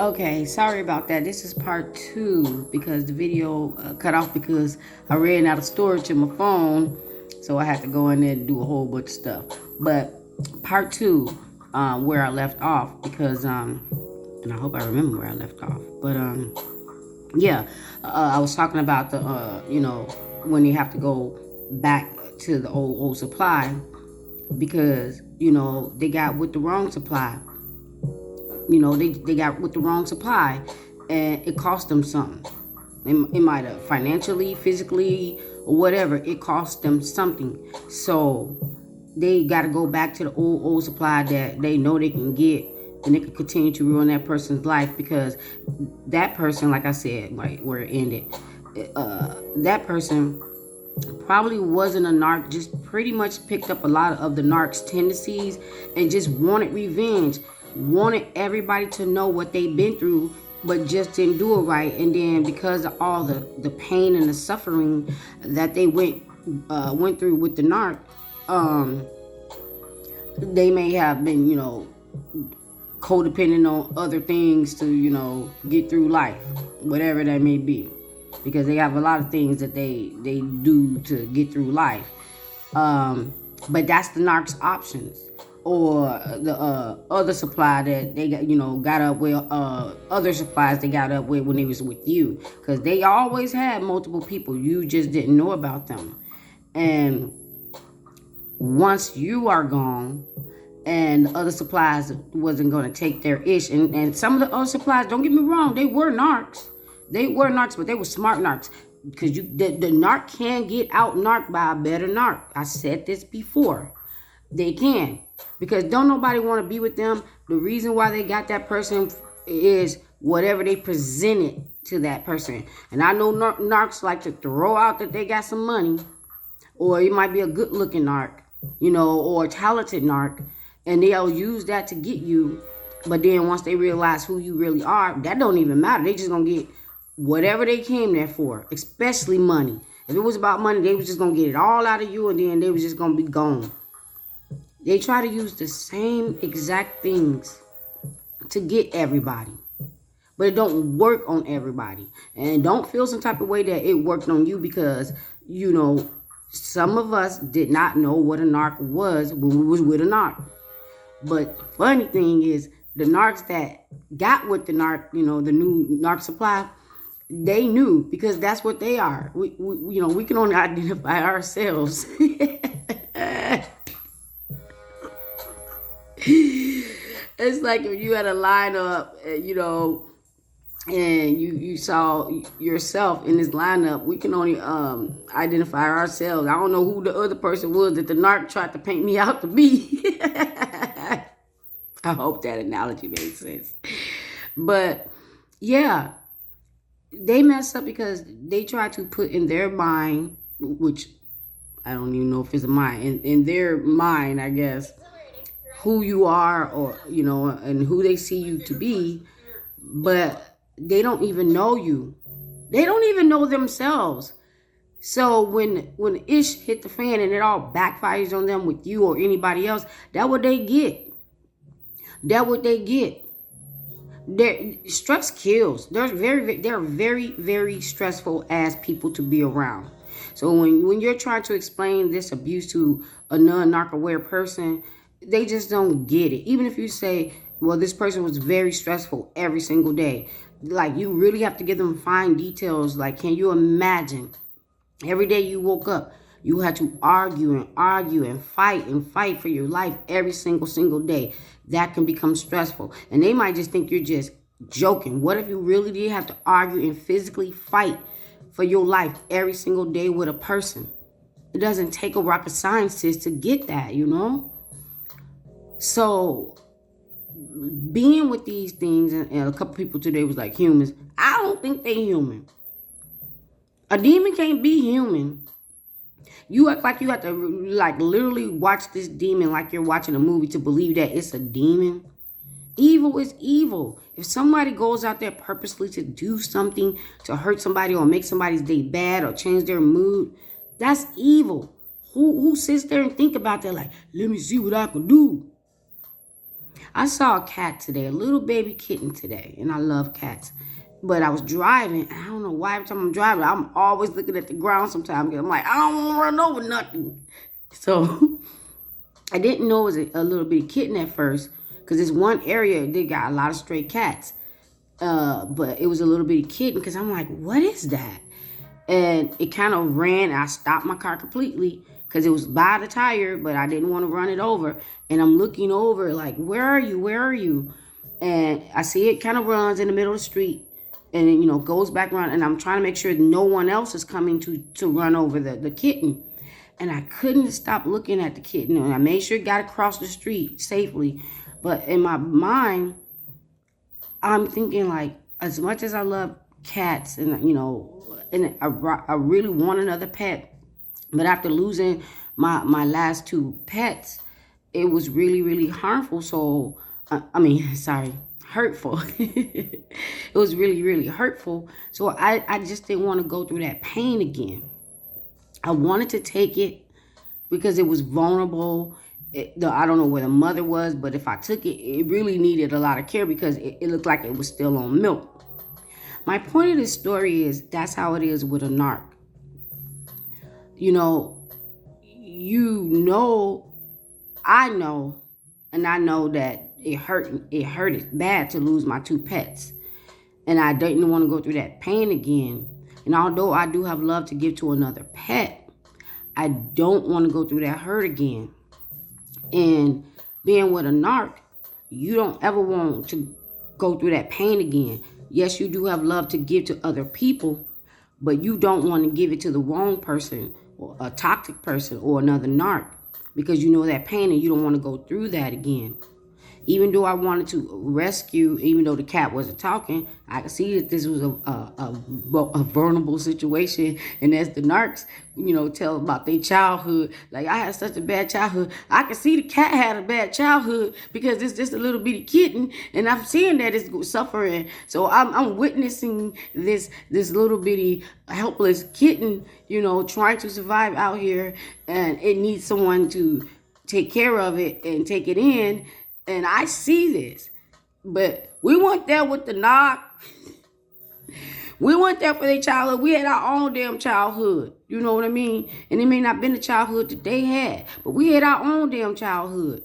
Okay, sorry about that. This is part two because the video cut off because I ran out of storage in my phone. So I had to go in there and do a whole bunch of stuff. But part two, where I left off because, and I hope I remember where I left off. But yeah, I was talking about the, when you have to go back to the old supply because, they got with the wrong supply. They got with the wrong supply and it cost them something. It might have financially, physically, or whatever. It cost them something. So they got to go back to the old supply that they know they can get, and they can continue to ruin that person's life because that person, like I said, right where it ended, that person probably wasn't a narc, just pretty much picked up a lot of the narc's tendencies and just wanted revenge, wanted everybody to know what they've been through, but just didn't do it right. And then because of all the pain and the suffering that they went through with the narc, they may have been, codependent on other things to, get through life, whatever that may be. Because they have a lot of things that they do to get through life. But that's the narc's options. Or the other supply that they got up with, other supplies they got up with when they was with you. Because they always had multiple people. You just didn't know about them. And once you are gone, and the other supplies wasn't going to take their ish. And some of the other supplies, don't get me wrong, they were narcs. They were narcs, but they were smart narcs. Because the narc can get out narc by a better narc. I said this before. They can. Because don't nobody want to be with them. The reason why they got that person is whatever they presented to that person. And I know narcs like to throw out that they got some money. Or it might be a good looking narc. Or a talented narc. And they'll use that to get you. But then once they realize who you really are, that don't even matter. They just going to get whatever they came there for, especially money. If it was about money, they was just going to get it all out of you and then they was just going to be gone. They try to use the same exact things to get everybody. But it don't work on everybody. And don't feel some type of way that it worked on you because, some of us did not know what a narc was when we was with a narc. But the funny thing is, the narcs that got with the narc, the new narc supply, they knew because that's what they are. We can only identify ourselves. It's like if you had a lineup, and you saw yourself in this lineup, we can only identify ourselves. I don't know who the other person was that the narc tried to paint me out to be. I hope that analogy made sense. But yeah, they mess up because they try to put in their mind, which I don't even know if it's a mind, in their mind, I guess, who you are or, and who they see you to be. But they don't even know you. They don't even know themselves. So when ish hit the fan and it all backfires on them with you or anybody else, that's what they get. That's what they get. Stress kills. They're very, very stressful as people to be around. So when you're trying to explain this abuse to a non-narc aware person, they just don't get it. Even if you say, well, this person was very stressful every single day. Like, you really have to give them fine details. Like, can you imagine every day you woke up, you had to argue and fight for your life every single day? That can become stressful. And they might just think you're just joking. What if you really did have to argue and physically fight for your life every single day with a person? It doesn't take a rocket scientist to get that, So being with these things, and a couple people today was like humans. I don't think they human. A demon can't be human. You act like you have to literally watch this demon like you're watching a movie to believe that it's a demon. Evil is evil. If somebody goes out there purposely to do something to hurt somebody or make somebody's day bad or change their mood, that's evil. Who sits there and think about that like, let me see what I can do? I saw a cat today, a little baby kitten today, and I love cats. But I was driving, and I don't know why every time I'm driving, I'm always looking at the ground sometimes. I'm like, I don't want to run over nothing. So I didn't know it was a little bitty kitten at first, because this one area, they got a lot of stray cats. But it was a little bitty kitten, because I'm like, what is that? And it kind of ran. I stopped my car completely because it was by the tire, but I didn't want to run it over. And I'm looking over like, where are you? Where are you? And I see it kind of runs in the middle of the street and then, goes back around. And I'm trying to make sure no one else is coming to run over the kitten. And I couldn't stop looking at the kitten. And I made sure it got across the street safely. But in my mind, I'm thinking like, as much as I love cats and, and I really want another pet, but after losing my last two pets, it was really, really harmful. So, hurtful. It was really, really hurtful. So I just didn't want to go through that pain again. I wanted to take it because it was vulnerable. I don't know where the mother was, but if I took it, it really needed a lot of care because it looked like it was still on milk. My point of this story is that's how it is with a narc. I know that it hurt bad to lose my two pets. And I didn't want to go through that pain again. And although I do have love to give to another pet, I don't want to go through that hurt again. And being with a narc, you don't ever want to go through that pain again. Yes, you do have love to give to other people, but you don't want to give it to the wrong person or a toxic person or another narc because you know that pain and you don't want to go through that again. Even though I wanted to rescue, even though the cat wasn't talking, I could see that this was a vulnerable situation. And as the narcs, tell about their childhood, like I had such a bad childhood. I could see the cat had a bad childhood because it's just a little bitty kitten, and I'm seeing that it's suffering. So I'm witnessing this little bitty helpless kitten, trying to survive out here, and it needs someone to take care of it and take it in. And I see this, but we weren't there with the narc. We weren't there for their childhood. We had our own damn childhood. You know what I mean? And it may not been the childhood that they had, but we had our own damn childhood.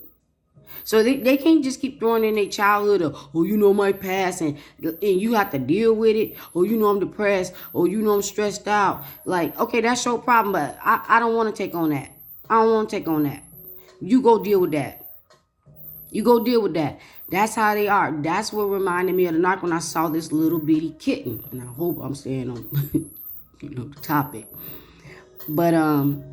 So they can't just keep throwing in their childhood of, my past, and you have to deal with it, or I'm depressed, or I'm stressed out. Like, okay, that's your problem, but I don't want to take on that. I don't want to take on that. You go deal with that. You go deal with that. That's how they are. That's what reminded me of the narc when I saw this little bitty kitten. And I hope I'm staying on, the topic. But and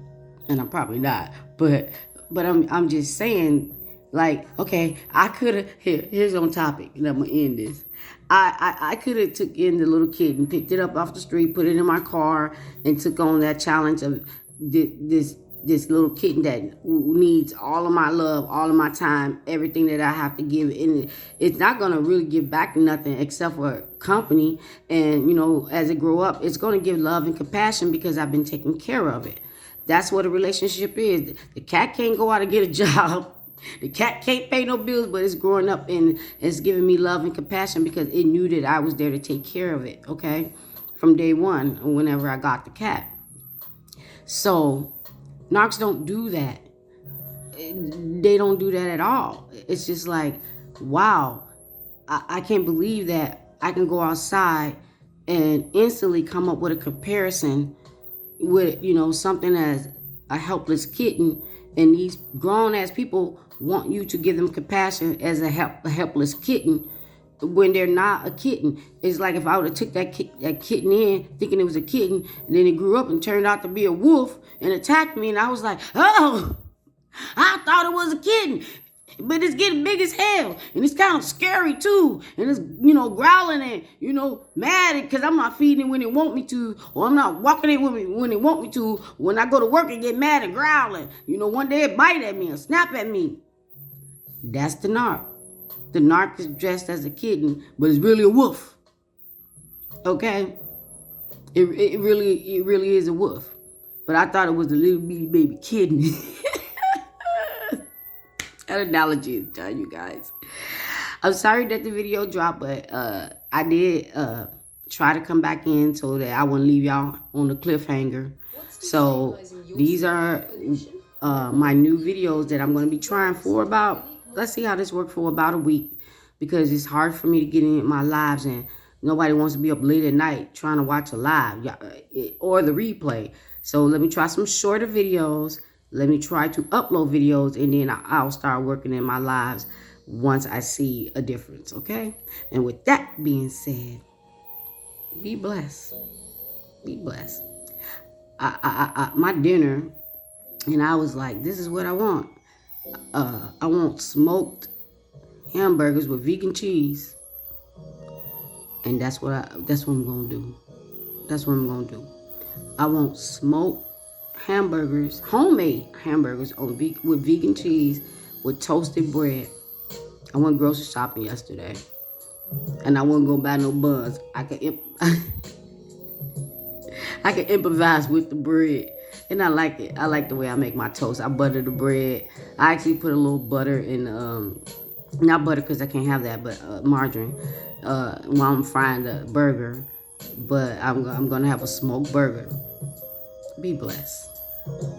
I'm probably not. But I'm just saying, like, okay, I could have here's on topic, and I'm gonna end this. I could have took in the little kitten, picked it up off the street, put it in my car, and took on that challenge of this little kitten that needs all of my love, all of my time, everything that I have to give. And it's not going to really give back nothing except for company. And, as it grow up, it's going to give love and compassion because I've been taking care of it. That's what a relationship is. The cat can't go out and get a job. The cat can't pay no bills, but it's growing up and it's giving me love and compassion because it knew that I was there to take care of it, okay? From day one, whenever I got the cat. So narcs don't do that. They don't do that at all. It's just like, wow, I can't believe that I can go outside and instantly come up with a comparison with, something as a helpless kitten, and these grown-ass people want you to give them compassion as a helpless kitten when they're not a kitten. It's like if I would have took that kitten in thinking it was a kitten, and then it grew up and turned out to be a wolf and attacked me, and I was like, oh, I thought it was a kitten, but it's getting big as hell, and it's kind of scary too, and it's growling and mad because I'm not feeding it when it want me to, or I'm not walking it when it want me to. When I go to work, it get mad and growling. One day it bite at me or snap at me. That's the narc. The narc is dressed as a kitten, but it's really a wolf. Okay? It really is a wolf. But I thought it was a little bitty baby kitten. That analogy is done, you guys. I'm sorry that the video dropped, but I did try to come back in so that I wouldn't leave y'all on the cliffhanger. So these are my new videos that I'm going to be trying for about, let's see how this works for about a week, because it's hard for me to get in my lives, and nobody wants to be up late at night trying to watch a live or the replay. So let me try some shorter videos. Let me try to upload videos, and then I'll start working in my lives once I see a difference, okay? And with that being said, be blessed. Be blessed. My dinner, and I was like, this is what I want. I want smoked hamburgers with vegan cheese, and that's what I'm gonna do. That's what I'm gonna do. I want smoked hamburgers, homemade hamburgers with vegan cheese with toasted bread. I went grocery shopping yesterday, and I wasn't gonna buy no buns. I can improvise with the bread, and I like it. I like the way I make my toast. I butter the bread. I actually put a little butter in, not butter because I can't have that, but margarine while I'm frying the burger. But I'm gonna have a smoked burger. Be blessed.